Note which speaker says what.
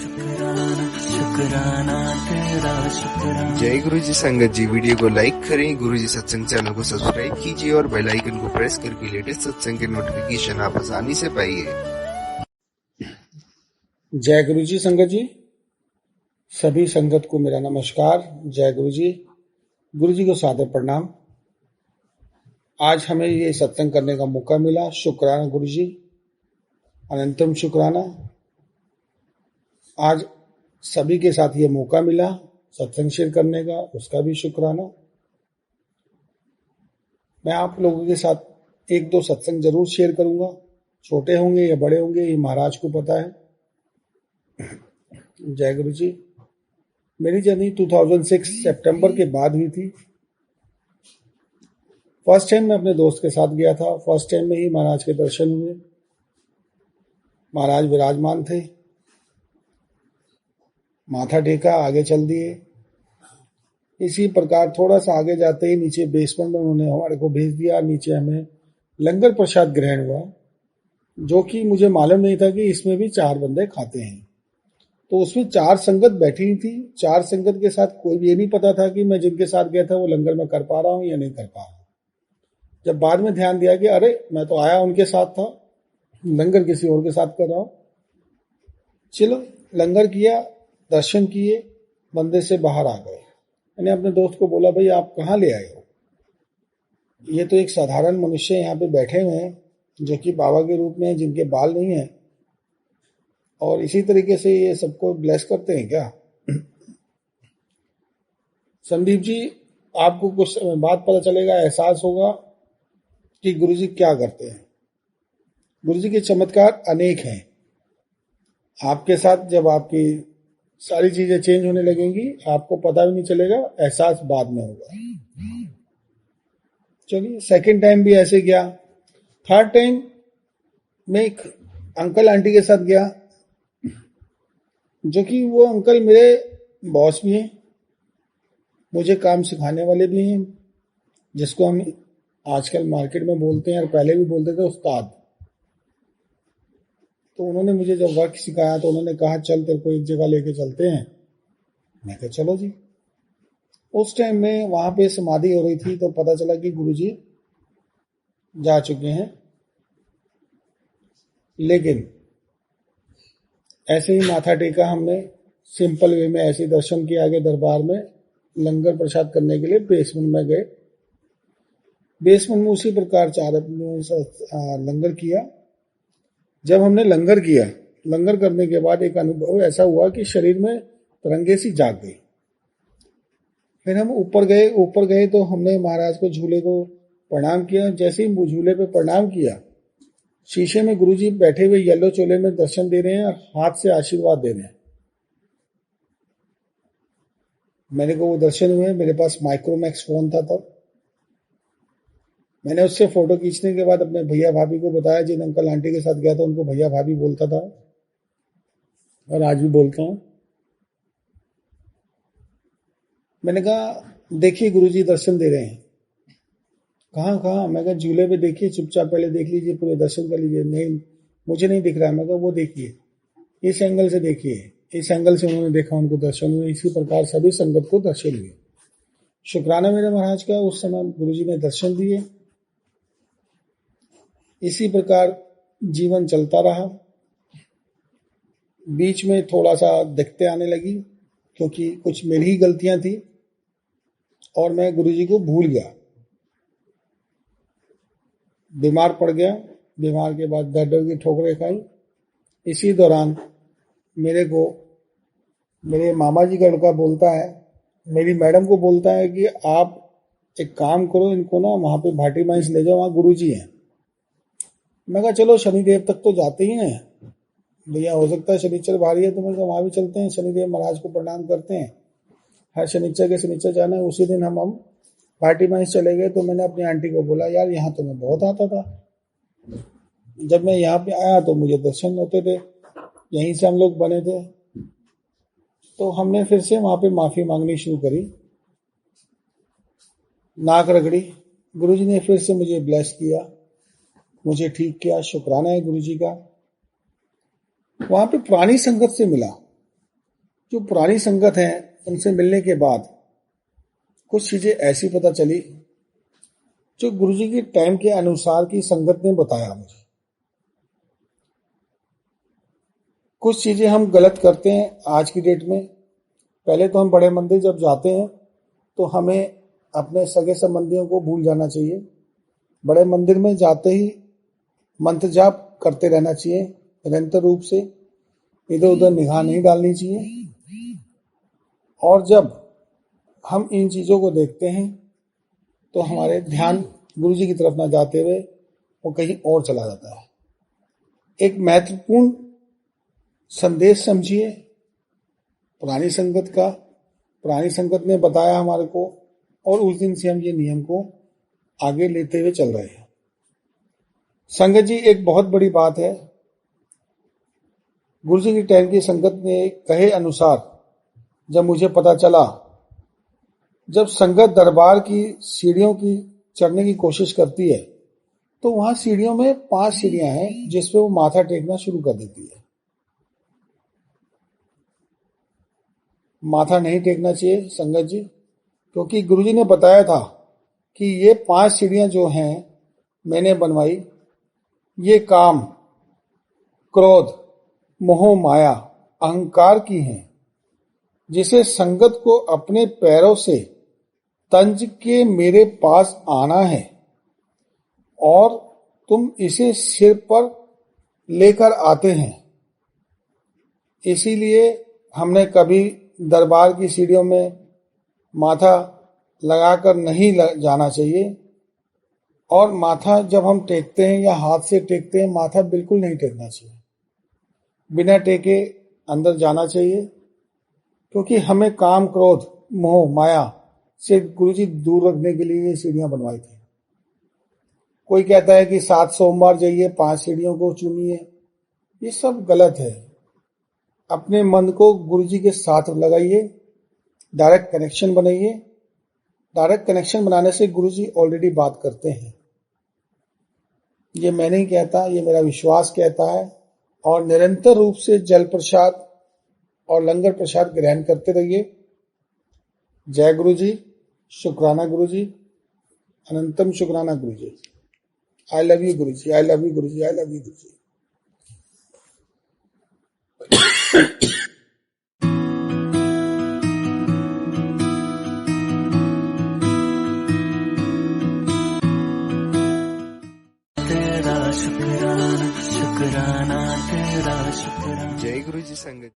Speaker 1: शुक्राना शुक्राना तेरा शुक्राना।
Speaker 2: जय गुरु जी संगत जी, वीडियो को लाइक करें, गुरु जी सत्संग चैनल को सब्सक्राइब कीजिए और बेल आइकन को प्रेस करके लेटेस्ट सत्संग के नोटिफिकेशन आप आसानी से पाइए।
Speaker 3: जय गुरु जी संगत जी, सभी संगत को मेरा नमस्कार। जय गुरु जी को सादर प्रणाम। आज हमें ये सत्संग करने का मौका मिला, शुक्राना गुरु जी, अनंतम शुक्राना। आज सभी के साथ ये मौका मिला सत्संग शेयर करने का, उसका भी शुक्राना। मैं आप लोगों के साथ एक दो सत्संग जरूर शेयर करूंगा, छोटे होंगे या बड़े होंगे ये महाराज को पता है। जय गुरु जी। मेरी जर्नी 2006 सितंबर के बाद हुई थी। फर्स्ट टाइम मैं अपने दोस्त के साथ गया था। फर्स्ट टाइम में ही महाराज के दर्शन हुए। महाराज विराजमान थे, माथा टेका, आगे चल दिए। इसी प्रकार थोड़ा सा आगे जाते ही नीचे बेसमेंट में उन्होंने हमारे को भेज दिया। नीचे हमें लंगर प्रसाद ग्रहण हुआ, जो कि मुझे मालूम नहीं था कि इसमें भी 4 बंदे खाते हैं। तो उसमें 4 संगत बैठी थी। 4 संगत के साथ कोई भी ये नहीं पता था कि मैं जिनके साथ गया था वो लंगर में कर पा रहा हूँ या नहीं कर पा रहा हूँ। जब बाद में ध्यान दिया कि अरे मैं तो आया उनके साथ था, लंगर किसी और के साथ कर रहा हूँ। चलो लंगर किया, दर्शन किए, बंदे से बाहर आ गए। मैंने अपने दोस्त को बोला, भाई आप कहाँ ले आए हो? ये तो एक साधारण मनुष्य यहाँ पे बैठे हुए हैं जो कि बाबा के रूप में, जिनके बाल नहीं है, और इसी तरीके से ये सबको ब्लेस करते हैं क्या? संदीप जी, आपको कुछ समय बाद पता चलेगा, एहसास होगा कि गुरुजी क्या करते हैं। गुरुजी के चमत्कार अनेक हैं। आपके साथ जब आपकी सारी चीजें चेंज होने लगेंगी, आपको पता भी नहीं चलेगा, एहसास बाद में होगा। चलिए, सेकंड टाइम भी ऐसे गया। थर्ड टाइम मैं एक अंकल आंटी के साथ गया, जो कि वो अंकल मेरे बॉस भी हैं, मुझे काम सिखाने वाले भी हैं, जिसको हम आजकल मार्केट में बोलते हैं और पहले भी बोलते थे उस्ताद। तो उन्होंने मुझे जब वर्क सिखाया तो उन्होंने कहा चल तेरे को एक जगह लेके चलते हैं। मैं कहा चलो जी। उस टाइम में वहां पे समाधि हो रही थी, तो पता चला कि गुरुजी जा चुके हैं। लेकिन ऐसे ही माथा टेका हमने, सिंपल वे में ऐसे दर्शन किया। आगे दरबार में लंगर प्रसाद करने के लिए बेसमेंट में गए। बेसमेंट में उसी प्रकार 4 लंगर किया। जब हमने लंगर किया, लंगर करने के बाद एक अनुभव ऐसा हुआ कि शरीर में तरंगे सी जाग गई। फिर हम ऊपर गए तो हमने महाराज को, झूले को प्रणाम किया। जैसे ही झूले पे प्रणाम किया, शीशे में गुरुजी बैठे हुए येलो चोले में दर्शन दे रहे हैं और हाथ से आशीर्वाद दे रहे हैं। मेरे को वो दर्शन हुए। मेरे पास माइक्रोमैक्स फोन था तब। मैंने उससे फोटो खींचने के बाद अपने भैया भाभी को बताया। जिन अंकल आंटी के साथ गया था उनको भैया भाभी बोलता था और आज भी बोलता हूँ। मैंने कहा देखिए गुरुजी दर्शन दे रहे हैं। कहाँ? मैं कहा झूले पे देखिए, चुपचाप पहले देख लीजिए, पूरे दर्शन कर लीजिए। नहीं, मुझे नहीं दिख रहा है। मैं कहा वो देखिए, इस एंगल से देखिए। इस एंगल से उन्होंने देखा, उनको दर्शन हुए। इसी प्रकार सभी संगत को दर्शन हुए। शुक्राना मेरे महाराज का, उस समय गुरुजी ने दर्शन दिए। इसी प्रकार जीवन चलता रहा। बीच में थोड़ा सा दिक्कतें आने लगी, क्योंकि कुछ मेरी ही गलतियां थी और मैं गुरुजी को भूल गया। बीमार पड़ गया। बीमार के बाद दर्द की ठोकरें खाई। इसी दौरान मेरे मामा जी का लड़का बोलता है, मेरी मैडम को बोलता है कि आप एक काम करो, इनको ना वहां पे भाटी माइंस ले जाओ, वहां गुरुजी हैं। मैं कहा चलो शनिदेव तक तो जाते ही हैं भैया, हो सकता है शनिचर भारी है तो मैं वहां भी चलते हैं, शनिदेव महाराज को प्रणाम करते हैं। हर शनिचर के शनिचर जाना है। उसी दिन हम पार्टी में चले गए। तो मैंने अपनी आंटी को बोला, यार यहाँ तो मैं बहुत आता था, जब मैं यहाँ पे आया तो मुझे दर्शन होते थे, यहीं से हम लोग बने थे। तो हमने फिर से वहां पे माफी मांगनी शुरू करी, नाक रगड़ी। गुरुजी ने फिर से मुझे ब्लेस किया, मुझे ठीक किया। शुक्राना है गुरुजी का। वहां पे पुरानी संगत से मिला। जो पुरानी संगत है उनसे मिलने के बाद कुछ चीजें ऐसी पता चली जो गुरुजी के टाइम के अनुसार की संगत ने बताया मुझे। कुछ चीजें हम गलत करते हैं आज की डेट में। पहले तो हम बड़े मंदिर जब जाते हैं तो हमें अपने सगे संबंधियों को भूल जाना चाहिए। बड़े मंदिर में जाते ही मंत्र जाप करते रहना चाहिए निरंतर रूप से, इधर उधर निगाह नहीं डालनी चाहिए। और जब हम इन चीजों को देखते हैं तो हमारे ध्यान गुरुजी की तरफ ना जाते हुए वो कहीं और चला जाता है। एक महत्वपूर्ण संदेश समझिए पुरानी संगत का। पुरानी संगत ने बताया हमारे को और उस दिन से हम ये नियम को आगे लेते हुए चल रहे हैं। संगत जी एक बहुत बड़ी बात है। गुरुजी की टाइम की संगत ने कहे अनुसार जब मुझे पता चला, जब संगत दरबार की सीढ़ियों की चढ़ने की कोशिश करती है तो वहां सीढ़ियों में 5 सीढ़ियां हैं जिस पे वो माथा टेकना शुरू कर देती है। माथा नहीं टेकना चाहिए संगत जी, क्योंकि गुरुजी ने बताया था कि ये 5 सीढ़ियां जो हैं मैंने बनवाई, ये काम, क्रोध, मोह, माया, अहंकार की हैं, जिसे संगत को अपने पैरों से तंज के मेरे पास आना है और तुम इसे सिर पर लेकर आते हैं। इसीलिए हमने कभी दरबार की सीढ़ियों में माथा लगाकर नहीं जाना चाहिए। और माथा जब हम टेकते हैं या हाथ से टेकते हैं, माथा बिल्कुल नहीं टेकना चाहिए। बिना टेके अंदर जाना चाहिए, क्योंकि हमें काम, क्रोध, मोह, माया से गुरुजी दूर रखने के लिए ये सीढ़ियां बनवाई थी। कोई कहता है कि 7 सोमवार जाइए, 5 सीढ़ियों को चुनिए, ये सब गलत है। अपने मन को गुरुजी के साथ लगाइए, डायरेक्ट कनेक्शन बनाइए। डायरेक्ट कनेक्शन बनाने से गुरुजी ऑलरेडी बात करते हैं। ये मैं नहीं कहता, ये मेरा विश्वास कहता है। और निरंतर रूप से जल प्रसाद और लंगर प्रसाद ग्रहण करते रहिए। जय गुरुजी, शुक्राना गुरुजी, अनंतम शुक्राना Guruji. I love you Guruji, I love you Guruji, I love you Guruji.